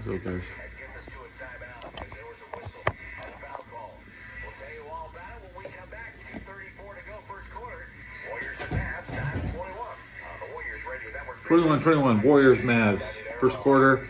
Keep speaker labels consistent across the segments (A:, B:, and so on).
A: So guys. Warriors 21, Warriors, Mavs. First quarter.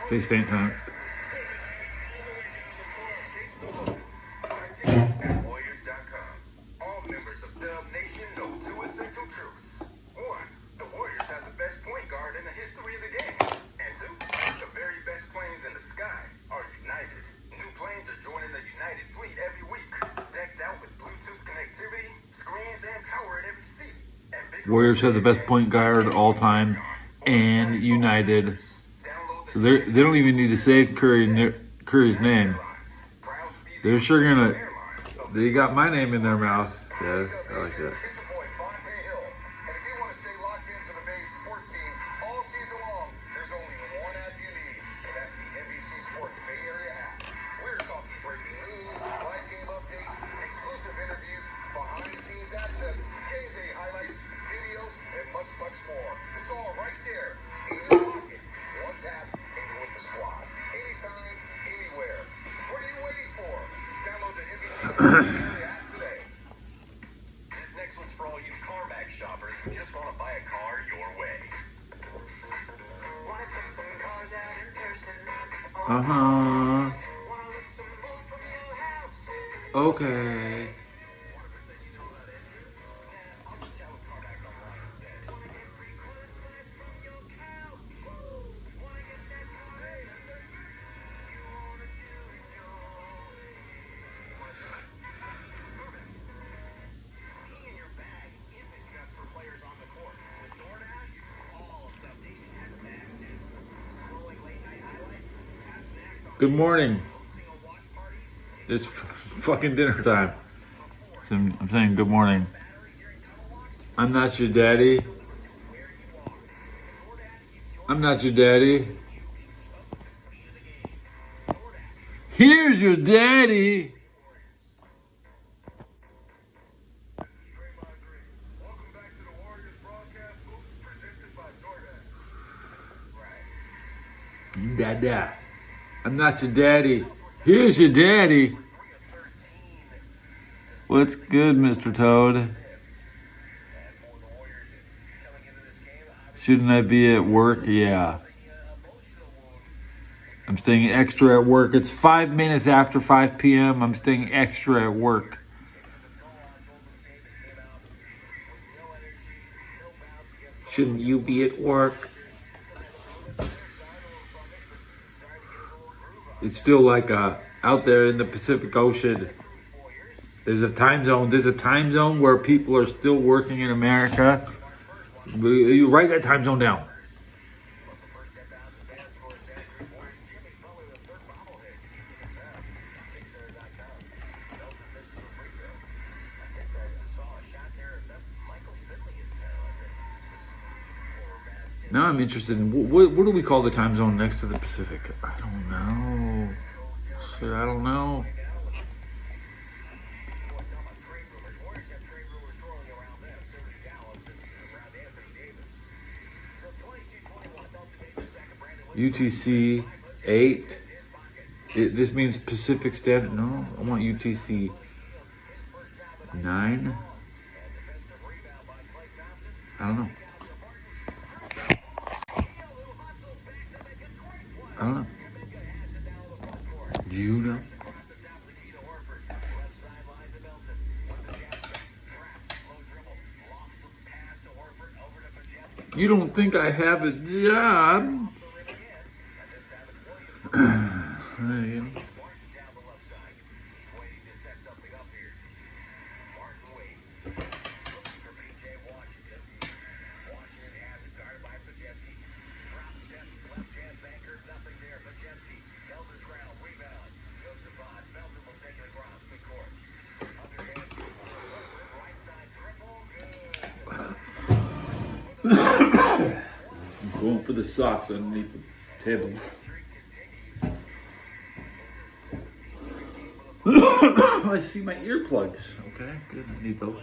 A: Face paint time.
B: All members of Dub Nation know two essential truths. One, the Warriors have the best point guard in the history of the game. And two, the very best planes in the sky are united. New planes are joining the United fleet every week, decked out with Bluetooth connectivity, screens, and power at every seat.
A: Warriors have the best point guard of all time and United. So they don't even need to say Curry's name. They're sure gonna. They got my name in their mouth. Yeah, I like that. Uh-huh. Okay. Good morning. It's fucking dinner time. So I'm saying good morning. I'm not your daddy. I'm not your daddy. Here's your daddy. Dada. I'm not your daddy. Here's your daddy. What's good, Mr. Toad? Shouldn't I be at work? Yeah. I'm staying extra at work. It's 5 minutes after 5 p.m. I'm staying extra at work. Shouldn't you be at work? It's still like out there in the Pacific Ocean. There's a time zone. There's a time zone where people are still working in America. You write that time zone down. Now I'm interested in what do we call the time zone next to the Pacific? I don't know. Shit, I don't know. UTC 8. This means Pacific Standard. No, I want UTC 9. I don't know. I don't know. Do you know? You don't think I have a job? Look for the socks underneath the table. I see my earplugs. Okay, good. I need those.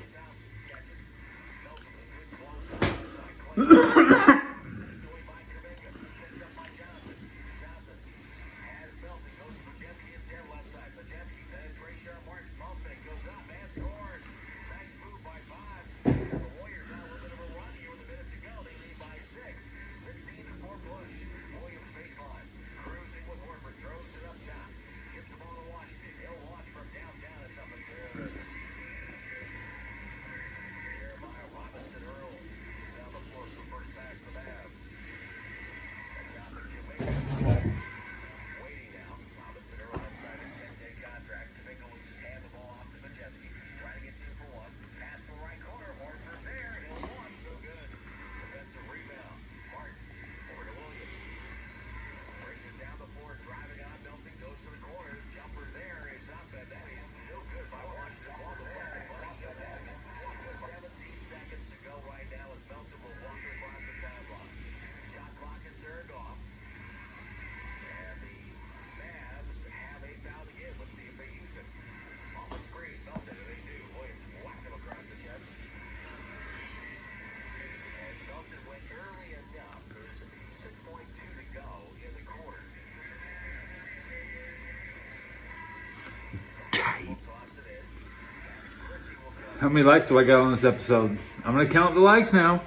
A: How many likes do I got on this episode? I'm gonna count the likes now.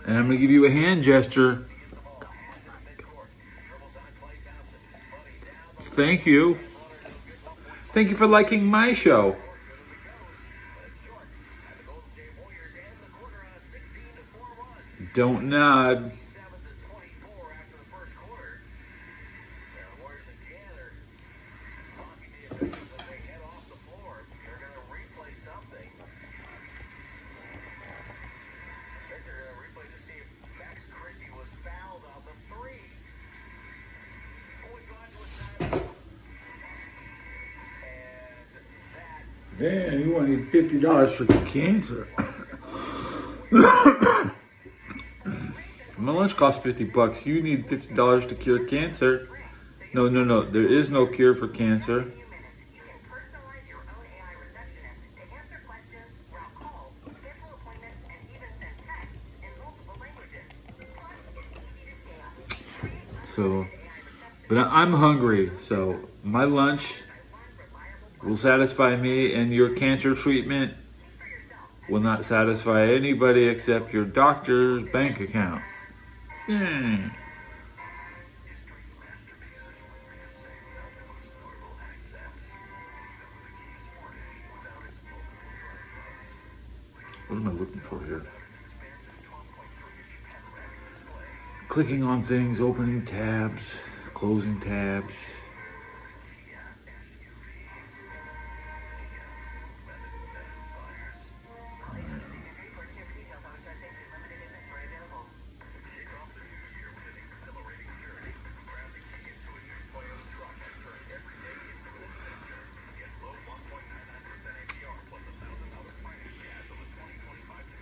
A: And I'm gonna give you a hand gesture. Thank you. Thank you for liking my show. Don't nod. Man, you want to need $50 for cancer. My lunch costs $50. You need $50 to cure cancer. No. There is no cure for cancer. So, but I'm hungry, so my lunch will satisfy me, and your cancer treatment will not satisfy anybody except your doctor's bank account. Yeah. What am I looking for here? Clicking on things, opening tabs, closing tabs.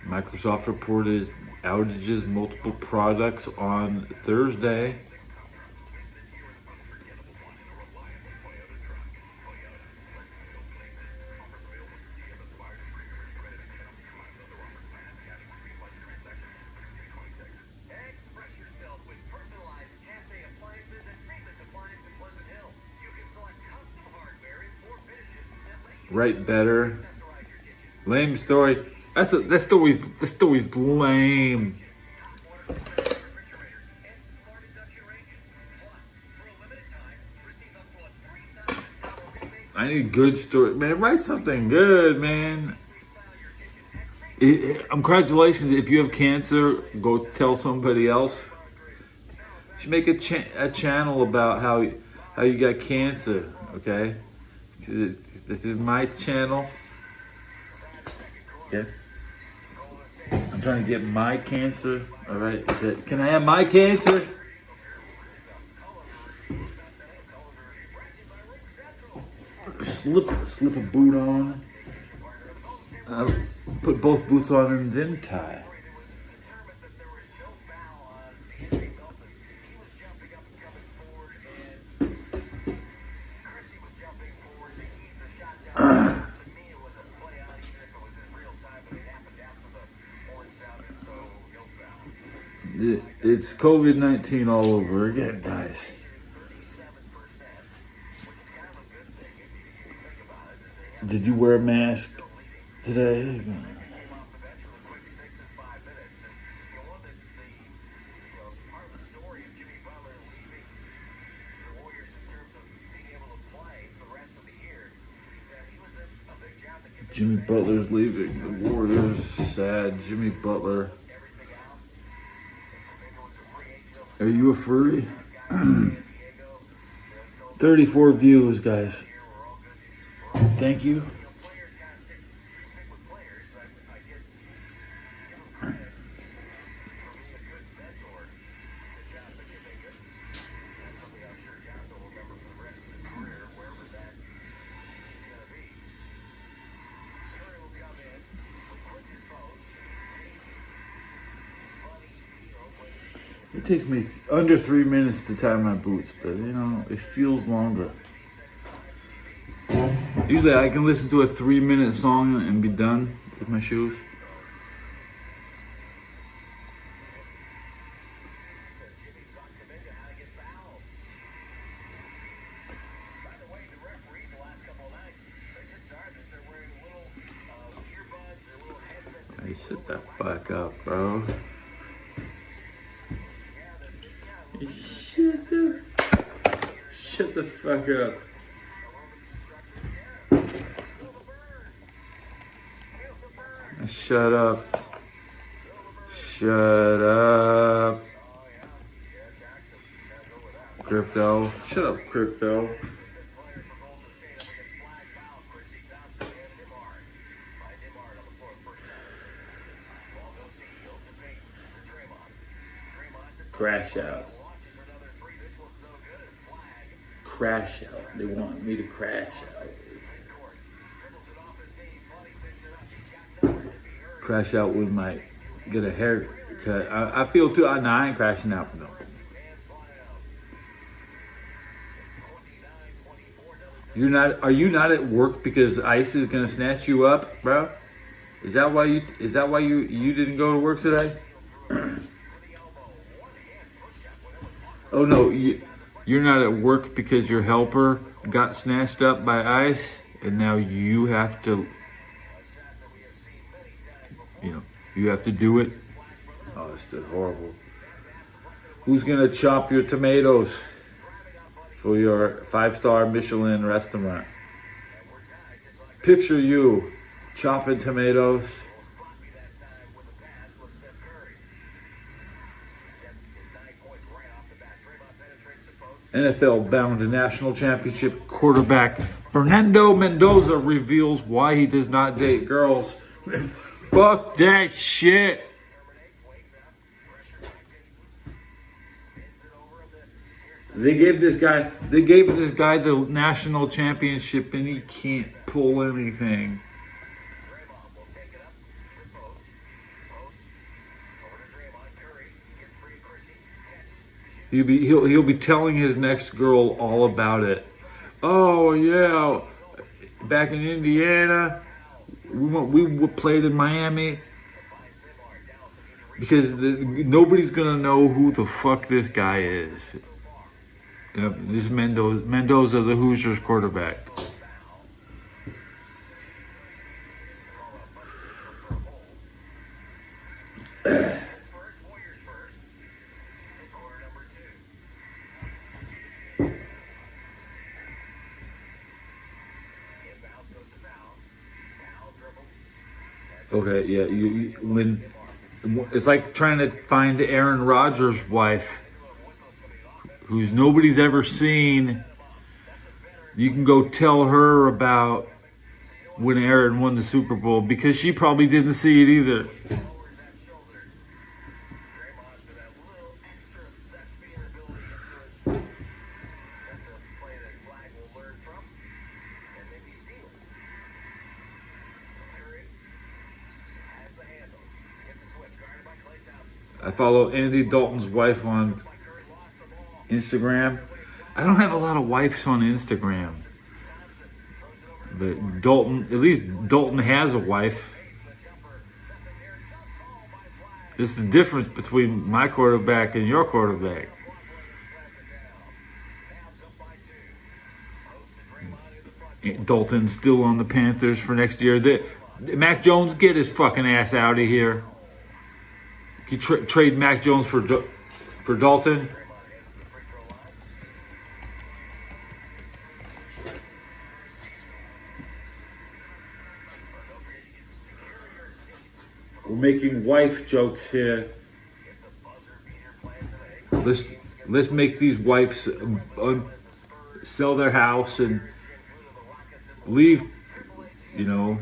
A: Microsoft reported outages multiple products on Thursday. Write better. Lame story. That story's lame. I need good story, man. Write something good, man. Congratulations if you have cancer. Go tell somebody else. You should make a channel about how you got cancer. Okay, this is my channel. Yeah. I'm trying to get my cancer. All right. Can I have my cancer? Slip a boot on. I put both boots on and then tie. It's COVID-19 all over again, guys. Did you wear a mask today? Jimmy Butler's leaving. The Warriors, sad. Jimmy Butler. Are you a furry? 34 views, guys. Thank you. It takes me under 3 minutes to tie my boots, but you know, it feels longer. Usually I can listen to a 3-minute song and be done with my shoes. Hey, sit that fuck up, bro. Shut the fuck up. Shut up. Shut up. Crypto. Shut up, crypto. Crash out. Crash out. They want me to crash out. Crash out with my get a haircut. I feel too. No, I ain't crashing out. No. You're not. Are you not at work because ICE is gonna snatch you up, bro? Is that why you? Is that why you didn't go to work today? Oh no, you're not at work because your helper got snatched up by ICE, and now you have to. You have to do it. Oh, it's just horrible. Who's gonna chop your tomatoes for your 5-star Michelin restaurant? Picture you chopping tomatoes. NFL bound national championship quarterback Fernando Mendoza reveals why he does not date girls. Fuck that shit. They gave this guy the national championship and he can't pull anything. He'll be telling his next girl all about it. Oh yeah, back in Indiana, we played in Miami because nobody's gonna know who the fuck this guy is. This Mendoza, the Hoosiers quarterback. Okay, yeah, when it's like trying to find Aaron Rodgers' wife, who's nobody's ever seen. You can go tell her about when Aaron won the Super Bowl because she probably didn't see it either. I follow Andy Dalton's wife on Instagram. I don't have a lot of wives on Instagram. But Dalton, at least Dalton has a wife. This is the difference between my quarterback and your quarterback. Dalton's still on the Panthers for next year. Mac Jones, get his fucking ass out of here. You trade Mac Jones for Dalton. We're making wife jokes here. Let's make these wives sell their house and leave, the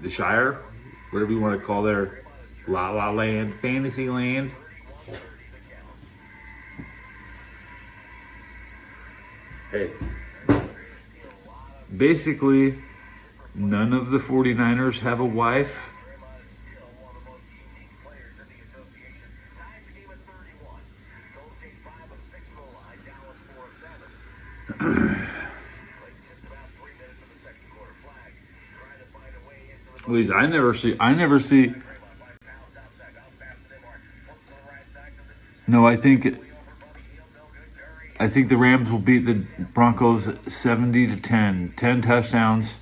A: Shire, whatever you want to call their La La Land, Fantasy Land. Hey, basically, none of the 49ers have a wife. At least I never see. No, I think the Rams will beat the Broncos 70-10. 10 touchdowns.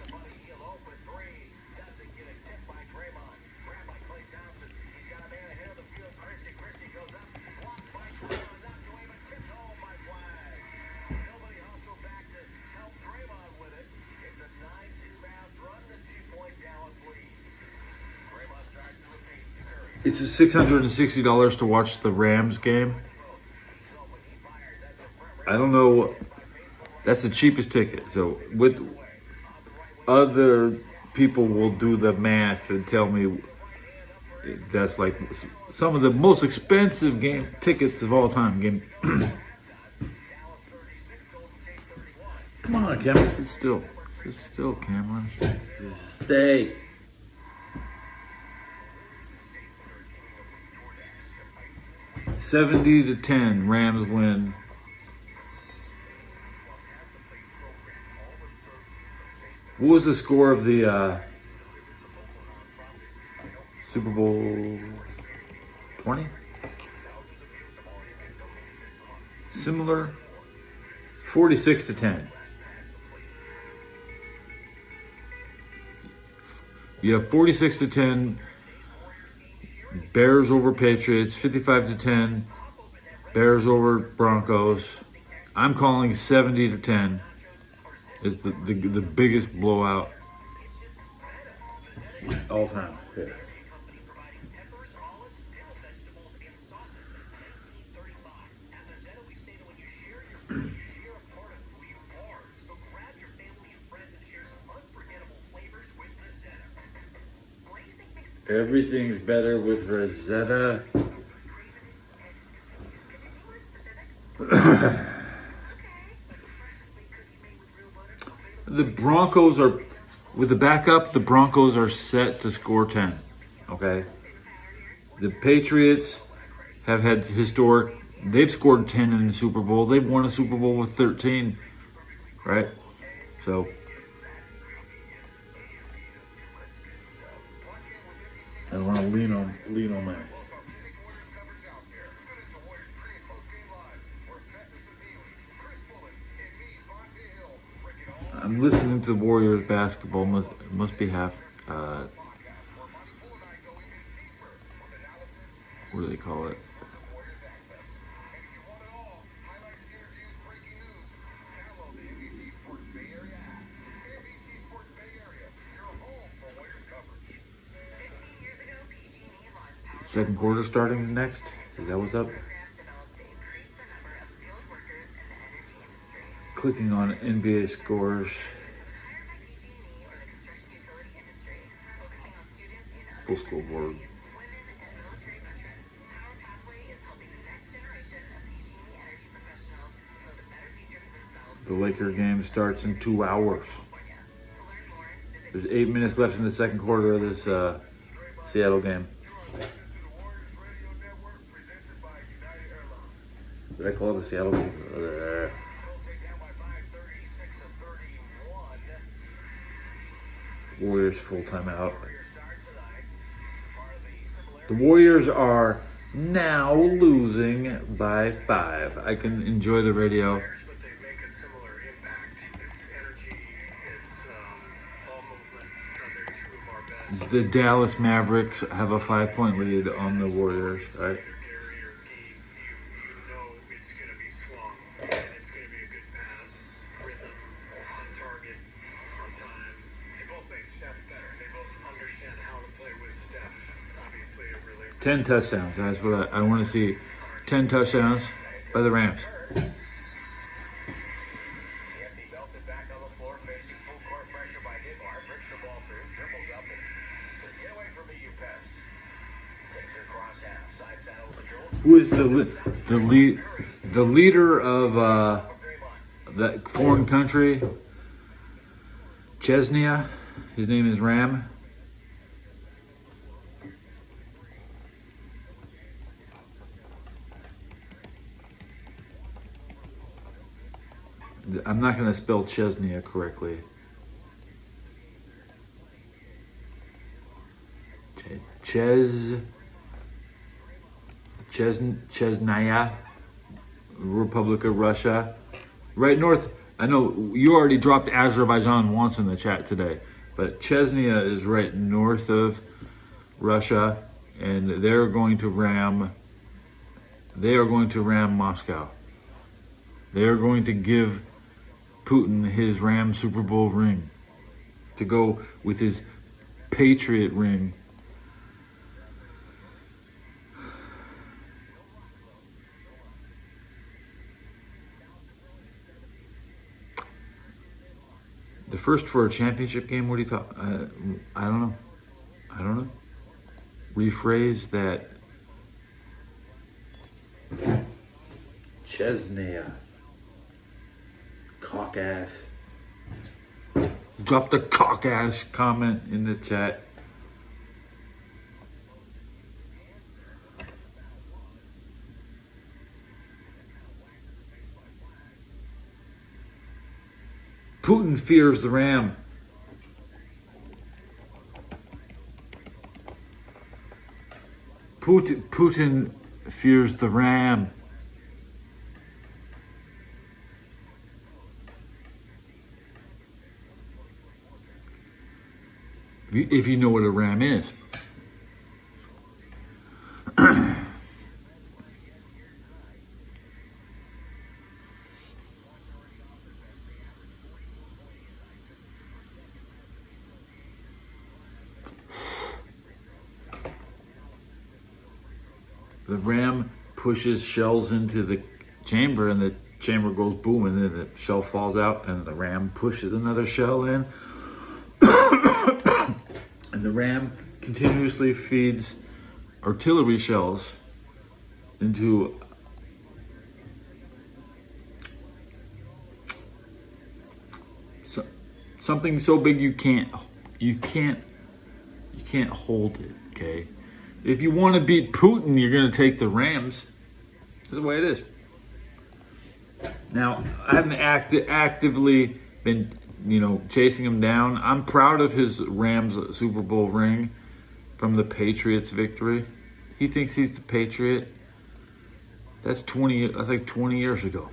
A: It's $660 to watch the Rams game. I don't know. That's the cheapest ticket. So with other people will do the math and tell me that's like some of the most expensive game tickets of all time. Come on, Cameron, sit still. Sit still, Cameron. Stay. $70-10, Rams win. What was the score of the Super Bowl 20? Similar, 46-10. You have 46-10. Bears over Patriots, 55-10. Bears over Broncos. I'm calling 70-10. It's the biggest blowout all time. Yeah. Everything's better with Rosetta. The Broncos are, with the backup, the Broncos are set to score 10. Okay? The Patriots have had they've scored 10 in the Super Bowl. They've won a Super Bowl with 13. Right? So, I don't want to lean on that. I'm listening to the Warriors basketball. Must be half. What do they call it? Second quarter starting next. Is that what's up? Clicking on NBA scores. Full scoreboard. The Laker game starts in 2 hours. There's 8 minutes left in the second quarter of this Seattle game. Did I call it the Seattle game? Warriors full timeout. The Warriors are now losing by 5. I can enjoy the radio.
B: But they make a similar impact. It's energy, it's ball movement. They're two of our best.
A: The Dallas Mavericks have a 5-point lead on the Warriors, right?
B: Either Gary or Keith, you know it's going to be swung, and it's going to be a good pass, rhythm, on target, on time. They both make Steph better. They both understand how to play with Steph. It's obviously a really
A: 10 touchdowns. That's what I want to see. 10 touchdowns by the Rams.
B: Anthony belted back on the floor, facing full court pressure by Niblar. Bricks the ball through, dribbles up, and says, "Get away from me, you pest." Takes her across half, side saddle patrol.
A: Who is the leader of that foreign country? Chesnia. His name is Ram. I'm not going to spell Chesnia correctly. Chesnaya, Republic of Russia. Right north, I know you already dropped Azerbaijan once in the chat today, but Chesnia is right north of Russia, and they are going to ram Moscow. They are going to give Putin his Ram Super Bowl ring to go with his Patriot ring. The first for a championship game? What do you thought? I don't know. Rephrase that. Chesnaya. Cock ass. Drop the cock ass comment in the chat. Putin fears the Ram. Putin fears the Ram. If you know what a Ram is. The Ram pushes shells into the chamber, and the chamber goes boom, and then the shell falls out, and the Ram pushes another shell in. And the Ram continuously feeds artillery shells into something so big you can't hold it, okay? If you want to beat Putin, you're going to take the Rams. That's the way it is. Now, I haven't actively been, chasing him down. I'm proud of his Rams Super Bowl ring from the Patriots victory. He thinks he's the Patriot. That's like 20 years ago.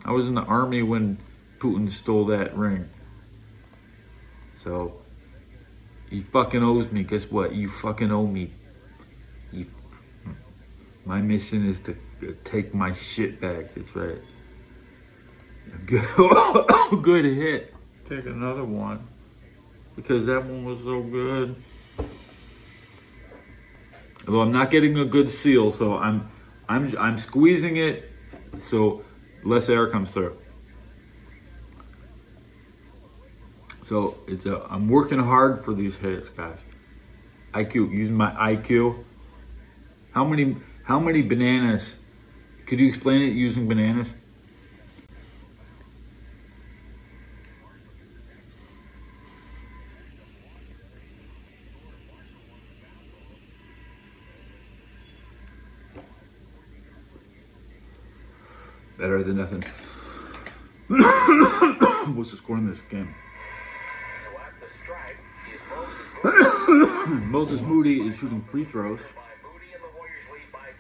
A: I was in the army when Putin stole that ring. So, he fucking owes me. Guess what? You fucking owe me. My mission is to take my shit back. That's right. Good hit. Take another one because that one was so good. Although I'm not getting a good seal, so I'm squeezing it so less air comes through. So I'm working hard for these hits, guys. IQ, using my IQ. How many bananas? Could you explain it using bananas? Better than nothing. What's the score in this game?
B: So at the stripe is Moses Moody.
A: Moses Moody is shooting free throws.
B: By Moody and the Warriors lead by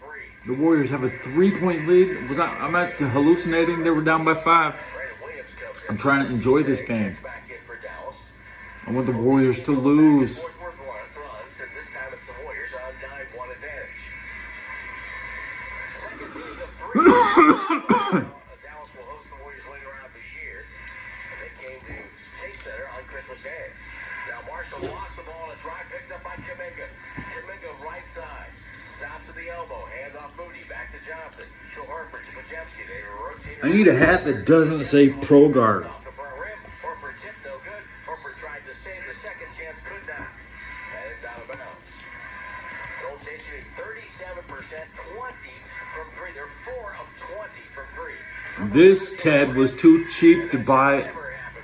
B: 3.
A: The Warriors have a 3-point lead. I'm not hallucinating. They were down by 5.
B: Brandon Williams comes in.
A: I'm trying to enjoy this game.
B: Back in for Dallas.
A: I want the Warriors to lose.
B: Fourth runs, and this time it's the Warriors on 9-1 advantage. Second being a 3. Dallas will host the Warriors later on this year. And they came to Chase Center on Christmas Day. Now Marshall lost the ball and drive picked up by Kuminga. Kuminga right side. Stops at the elbow. Hand off Moody. Back to Johnson. To Horford to Pajemski. They rotate.
A: I need a hat that doesn't say pro guard.
B: Off the front rim. Horford tipped no good. Horford tried to save the second chance. Could not. And it's out of bounds. Golden State shooting 37%, 20 from 3. They're 4 of 20 from 3.
A: This Ted was too cheap to buy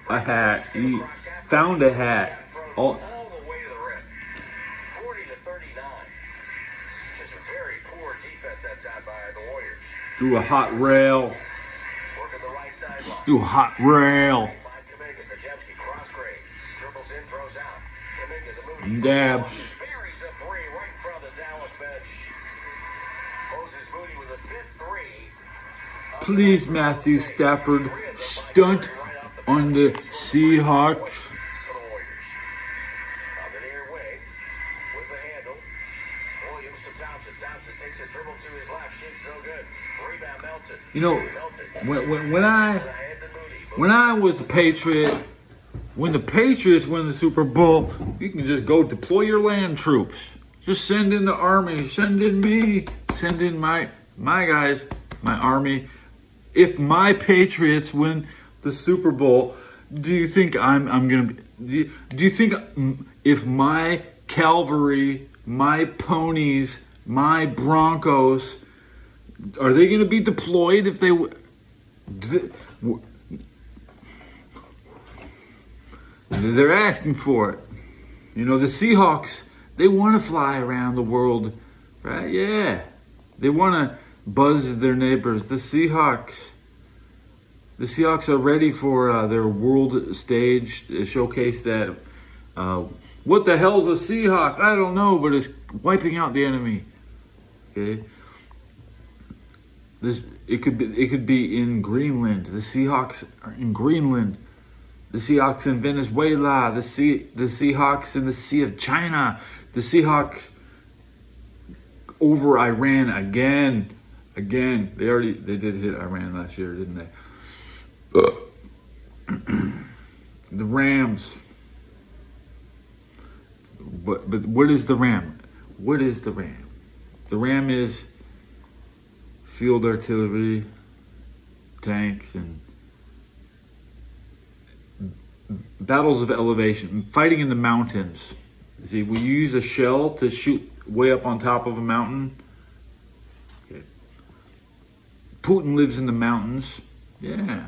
A: a hat. He found a hat.
B: All the way to the rim. 40 to 39. Just a very poor defense that time by the Warriors.
A: Through a hot rail.
B: Working the right sideline.
A: Through a hot rail.
B: By Kuminga, Pajemski cross grade. Dribbles in, throws out. Kuminga the Moody.
A: Dab.
B: Buries a 3 right in front of the Dallas bench. Moses Moody with a 5th 3.
A: Please, Matthew Stafford, stunt on the Seahawks.
B: For the Warriors. On the near wing, with the handle. Williams to Thompson. Thompson takes a dribble to his left. Shoots no good. Rebound Melton.
A: You know,
B: Melton.
A: when I
B: Ahead to Moody.
A: when I was a Patriot, when the Patriots win the Super Bowl, you can just go deploy your land troops. Just send in the army. Send in me. Send in my guys, my army. If my Patriots win the Super Bowl, do you think I'm gonna be? Do you think if my cavalry, my ponies, my Broncos, are they gonna be deployed if they? They're asking for it. You know, the Seahawks, they want to fly around the world, right? Yeah. They want to buzz their neighbors. The Seahawks are ready for their world stage showcase that. What the hell's a Seahawk? I don't know, but it's wiping out the enemy. Okay. It could be in Greenland. The Seahawks are in Greenland. The Seahawks in Venezuela. The Seahawks in the Sea of China. The Seahawks over Iran again. They did hit Iran last year, didn't they? The Rams. But what is the Ram? What is the Ram? The Ram is field artillery, tanks, and battles of elevation, fighting in the mountains. See, we use a shell to shoot way up on top of a mountain. Okay. Putin lives in the mountains. Yeah.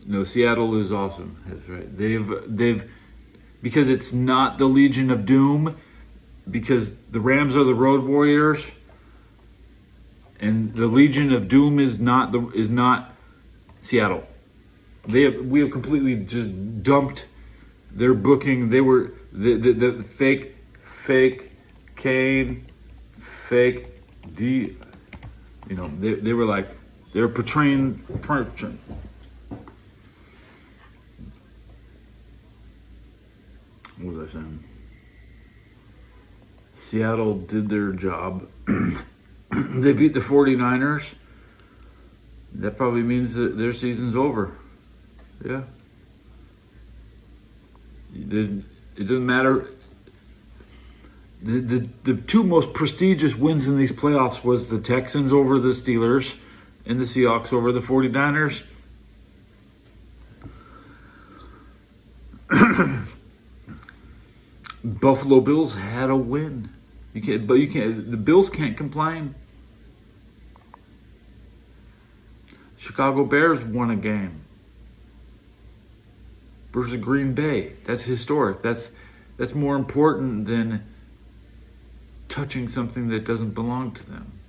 A: No, Seattle is awesome. That's right. They've because it's not the Legion of Doom, because the Rams are the Road Warriors, and the Legion of Doom is not Seattle. We have completely just dumped their booking. They were the fake Kane, fake D. You know, they were like they're portraying. What was I saying? Seattle did their job. They beat the 49ers. That probably means that their season's over. Yeah. It doesn't matter. The two most prestigious wins in these playoffs was the Texans over the Steelers and the Seahawks over the 49ers. Buffalo Bills had a win. You can't. The Bills can't complain. Chicago Bears won a game versus Green Bay. That's historic. That's more important than touching something that doesn't belong to them.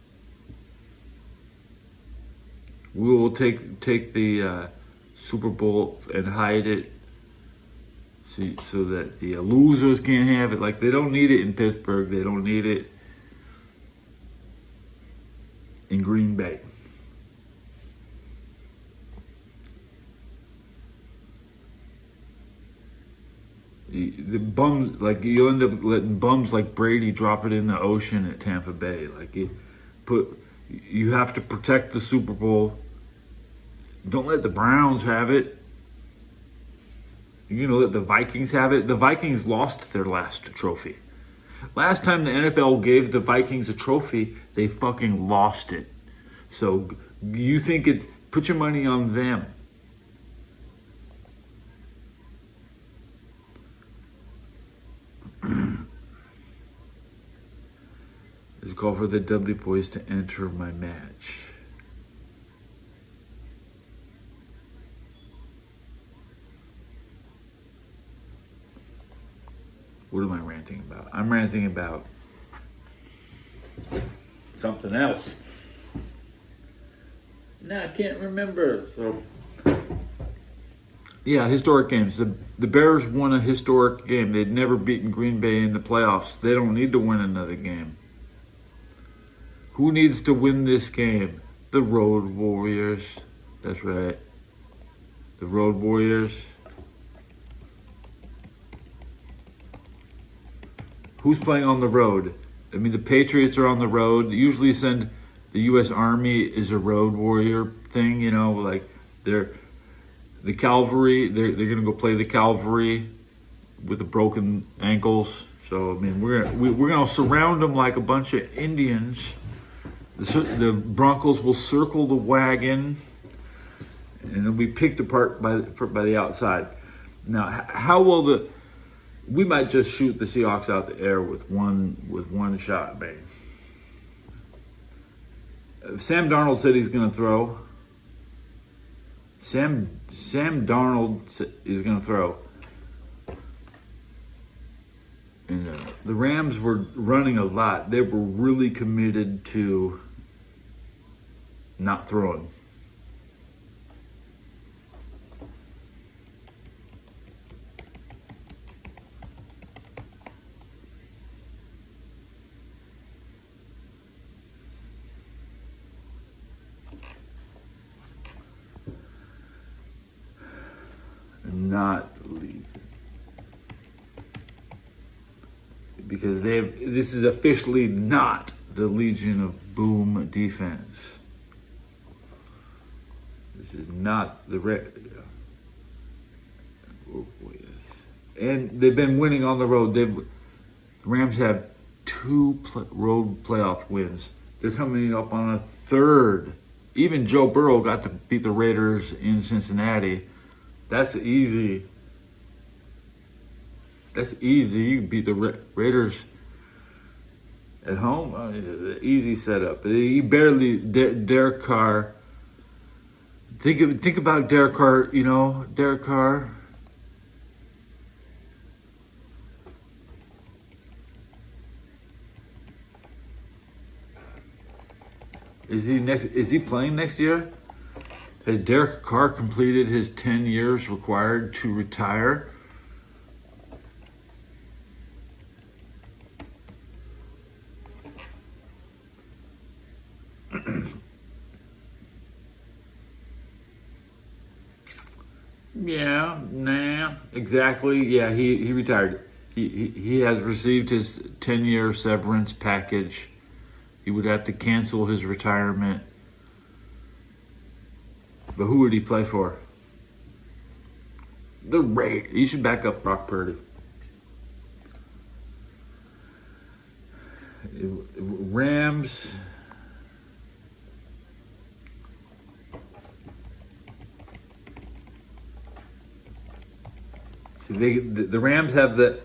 A: We will take the Super Bowl and hide it, so that the losers can't have it. Like, they don't need it in Pittsburgh. They don't need it in Green Bay. The bums, like, you end up letting bums like Brady drop it in the ocean at Tampa Bay. Like, you have to protect the Super Bowl. Don't let the Browns have it. You're gonna let the Vikings have it. The Vikings lost their last trophy. Last time the NFL gave the Vikings a trophy, they fucking lost it. So you think put your money on them. There's a call for the Dudley Boys to enter my match. What am I ranting about? I'm ranting about something else. No, I can't remember. So, yeah, historic games. The Bears won a historic game. They'd never beaten Green Bay in the playoffs. They don't need to win another game. Who needs to win this game? The Road Warriors. That's right. The Road Warriors. Who's playing on the road? I mean, the Patriots are on the road. They usually send the U.S. Army is a road warrior thing, you know, like the cavalry. They're gonna go play the cavalry with the broken ankles. So I mean, we're gonna surround them like a bunch of Indians. The Broncos will circle the wagon, and they'll be picked apart by the outside. Now, how will we might just shoot the Seahawks out the air with one shot, baby. Sam Darnold said he's going to throw. Sam Darnold is going to throw. And the Rams were running a lot. They were really committed to not throwing. Not Legion. Because this is officially not the Legion of Boom defense. This is not the oh boy, yes. And they've been winning on the road. The Rams have 2 road playoff wins. They're coming up on a 3rd. Even Joe Burrow got to beat the Raiders in Cincinnati. That's easy. That's easy. You can beat the Raiders at home. It's an easy setup. He barely Derek Carr. Think about Derek Carr. You know, Derek Carr. Is he playing next year? Has Derek Carr completed his 10 years required to retire? Yeah, nah, exactly. Yeah, he retired. He has received his 10-year severance package. He would have to cancel his retirement. But who would he play for? The Raiders. You should back up Brock Purdy. Rams. See, the Rams have the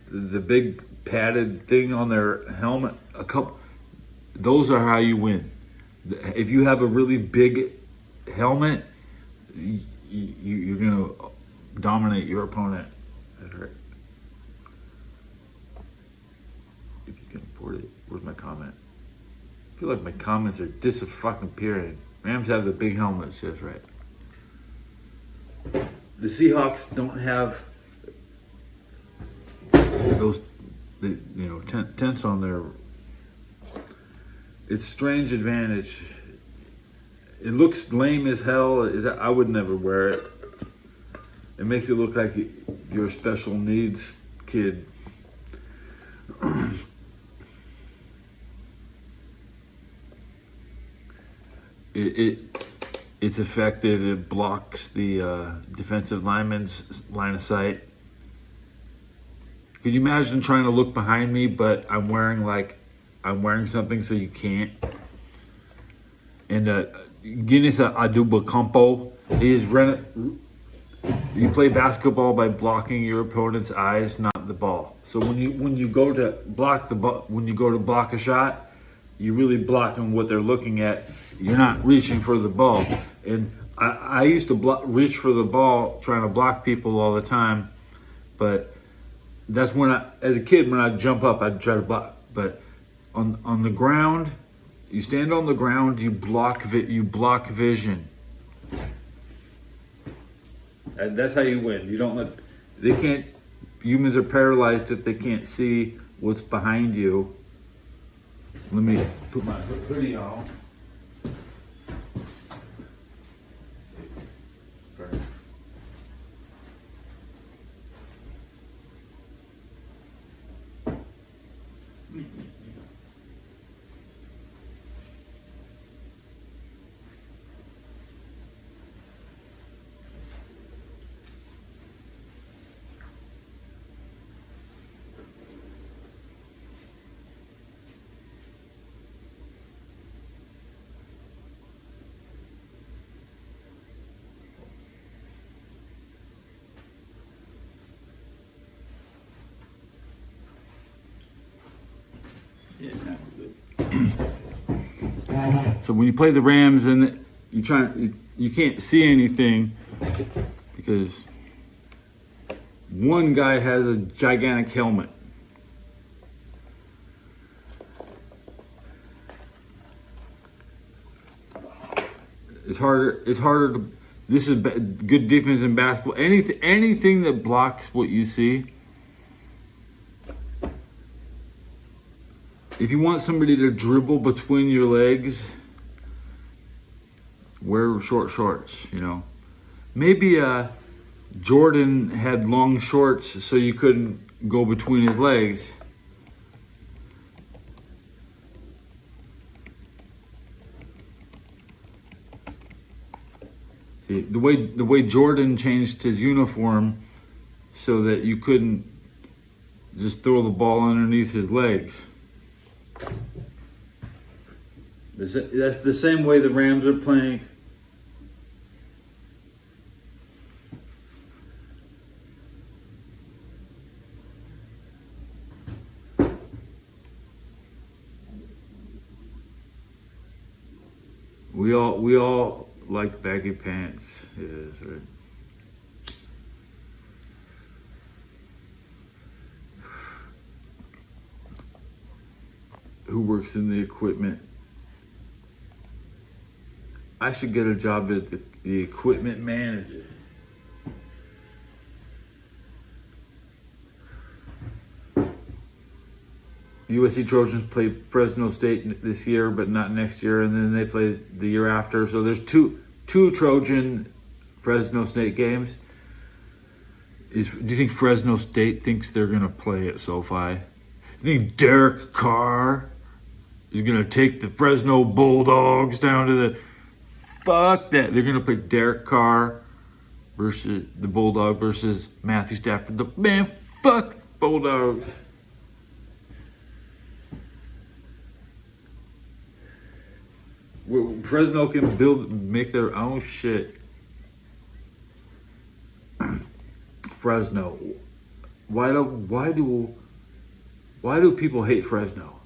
A: big padded thing on their helmet. Those are how you win. If you have a really big helmet, you're gonna dominate your opponent. That's right. If you can afford it. Where's my comment? I feel like my comments are disappearing. Rams have the big helmets, that's right. The Seahawks don't have those, tents on their. It's strange advantage. It looks lame as hell. I would never wear it. It makes it look like you're a special needs kid. It's effective. It blocks the defensive lineman's line of sight. Could you imagine trying to look behind me, but I'm wearing something so you can't? And Guinness Aduba Campo is you play basketball by blocking your opponent's eyes, not the ball. So when you go to block a shot, you're really blocking what they're looking at. You're not reaching for the ball. And I used to reach for the ball, trying to block people all the time. But that's as a kid, when I'd jump up, I'd try to block. But on the ground, you stand on the ground, you block vision. And that's how you win. You don't humans are paralyzed if they can't see what's behind you. Let me put my hoodie on. Yeah, now we're good. So when you play the Rams and you can't see anything because one guy has a gigantic helmet. It's harder to. This is good defense in basketball. Anything that blocks what you see. If you want somebody to dribble between your legs, wear short shorts, Maybe Jordan had long shorts so you couldn't go between his legs. See, the way Jordan changed his uniform so that you couldn't just throw the ball underneath his legs. That's the same way the Rams are playing. We all like baggy pants. Yes, right. Who works in the equipment? I should get a job at the equipment manager. USC Trojans play Fresno State this year, but not next year, and then they play the year after. So there's two Trojan Fresno State games. Do you think Fresno State thinks they're gonna play at SoFi? You think Derek Carr is gonna take the Fresno Bulldogs down to the? Fuck that! They're gonna play Derek Carr versus the Bulldog versus Matthew Stafford. Fuck the Bulldogs. Fresno can make their own shit. Fresno. Why do people hate Fresno?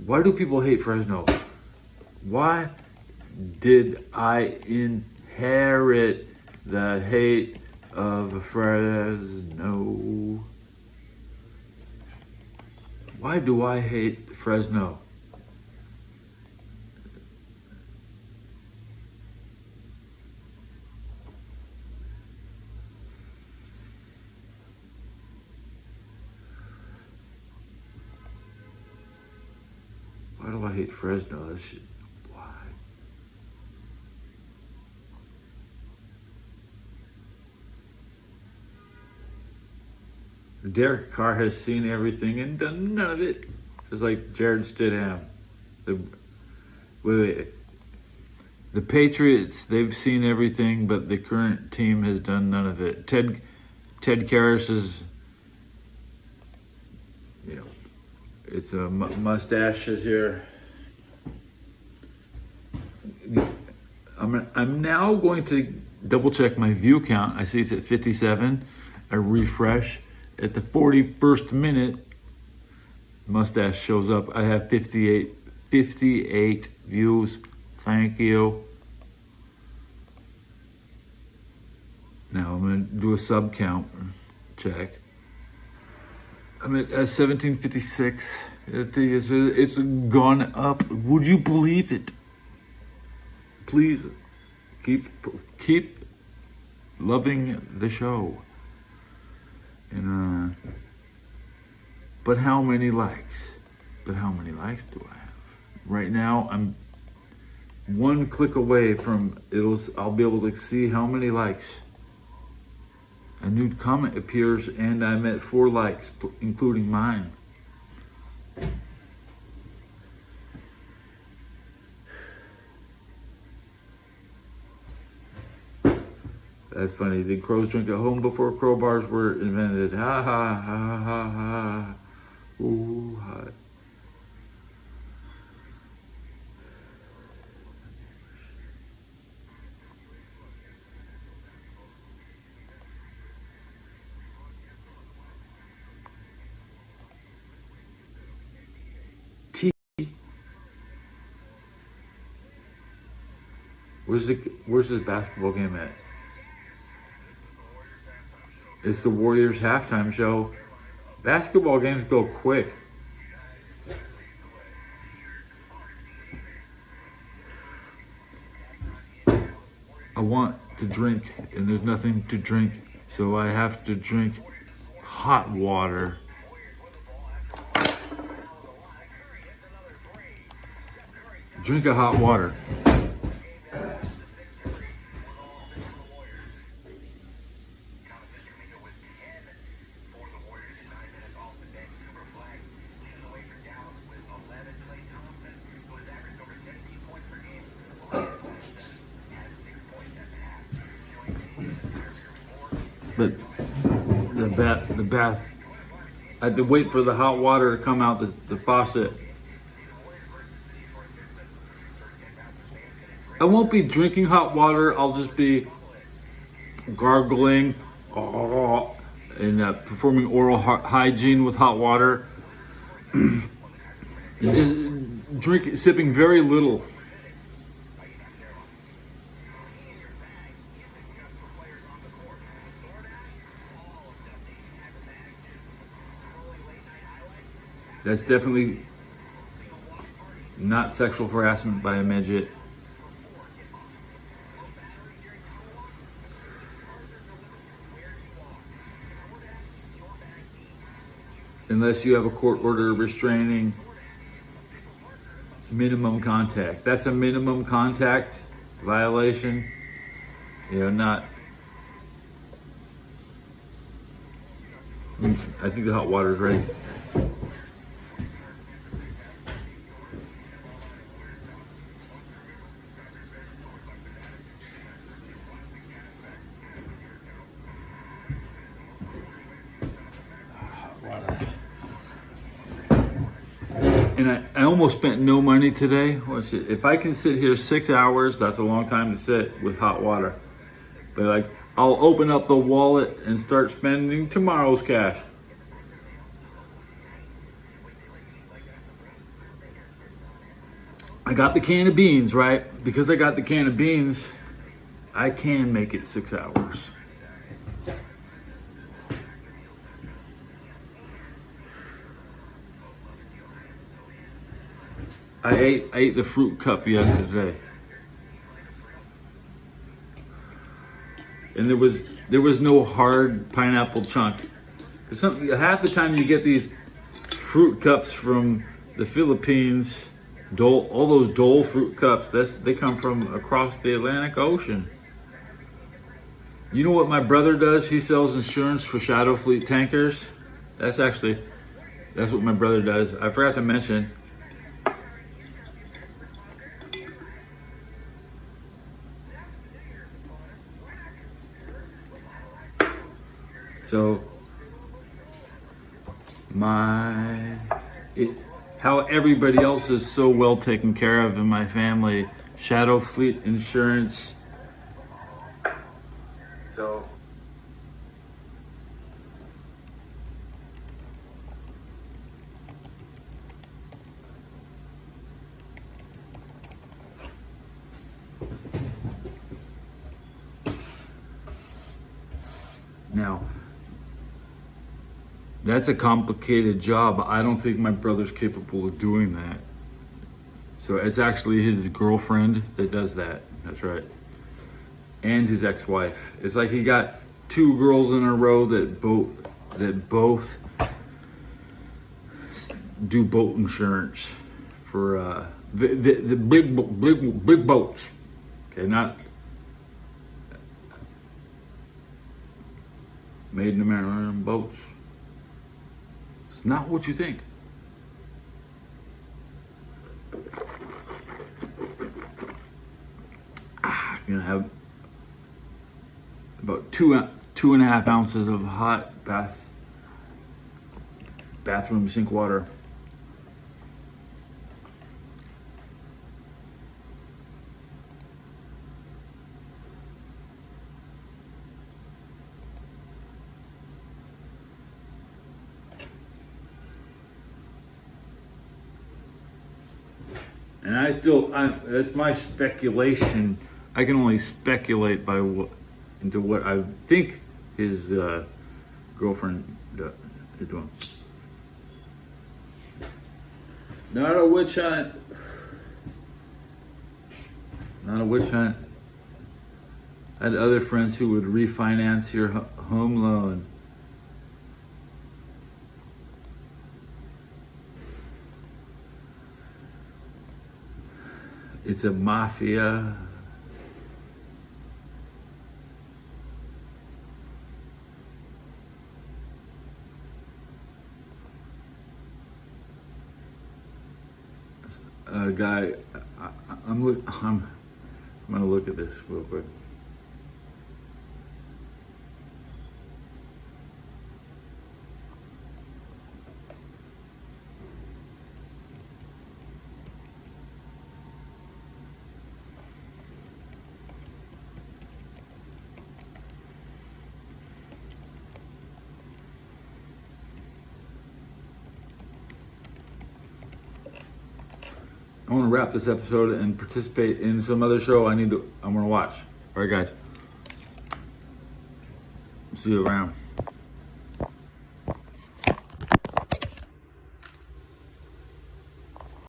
A: Why do people hate Fresno? Why did I inherit the hate of Fresno? Why do I hate Fresno? do I hate Fresno? That shit. Why? Derek Carr has seen everything and done none of it. Just like Jared Stidham. Wait. The Patriots, they've seen everything, but the current team has done none of it. Ted Karras is, it's a mustache is here. I'm now going to double check my view count. I see it's at 57. I refresh. At the 41st minute, mustache shows up. I have 58 views. Thank you. Now I'm going to do a sub count check. I'm at 1756. It's gone up. Would you believe it? Please keep loving the show. And but how many likes? But how many likes do I have? Right now I'm one click away from I'll be able to see how many likes. A new comment appears and I'm at 4 likes, including mine. That's funny. Did crows drink at home before crowbars were invented? Ha ha ha ha ha. Ooh, hot. Where's this basketball game at? It's the Warriors halftime show. Basketball games go quick. I want to drink and there's nothing to drink, so I have to drink hot water. Drink a hot water. But the bath, I had to wait for the hot water to come out the faucet. I won't be drinking hot water. I'll just be gargling and performing oral hygiene with hot water. And just sipping very little. That's definitely not sexual harassment by a midget. Unless you have a court order restraining minimum contact. That's a minimum contact violation. Not. I think the hot water is ready. And I almost spent no money today. If I can sit here 6 hours, that's a long time to sit with hot water. But I'll open up the wallet and start spending tomorrow's cash. I got the can of beans, right? Because I got the can of beans, I can make it 6 hours. I ate the fruit cup yesterday, and there was no hard pineapple chunk. Because half the time you get these fruit cups from the Philippines, Dole, all those Dole fruit cups, they come from across the Atlantic Ocean. You know what my brother does? He sells insurance for Shadow Fleet tankers. That's what my brother does. I forgot to mention. So how everybody else is so well taken care of in my family. Shadow Fleet Insurance. So now, that's a complicated job. I don't think my brother's capable of doing that. So it's actually his girlfriend that does that. That's right. And his ex-wife. It's like he got two girls in a row that both do boat insurance for the big boats. Okay, not made in America boats. It's not what you think. You're gonna have about 2.5 ounces of hot bathroom sink water. And that's my speculation. I can only speculate into what I think his girlfriend is doing. Not a witch hunt. Not a witch hunt. I had other friends who would refinance your home loan. It's a mafia. Guy, I'm gonna look at this real quick. I want to wrap this episode and participate in some other show I'm going to watch. All right, guys. See you around.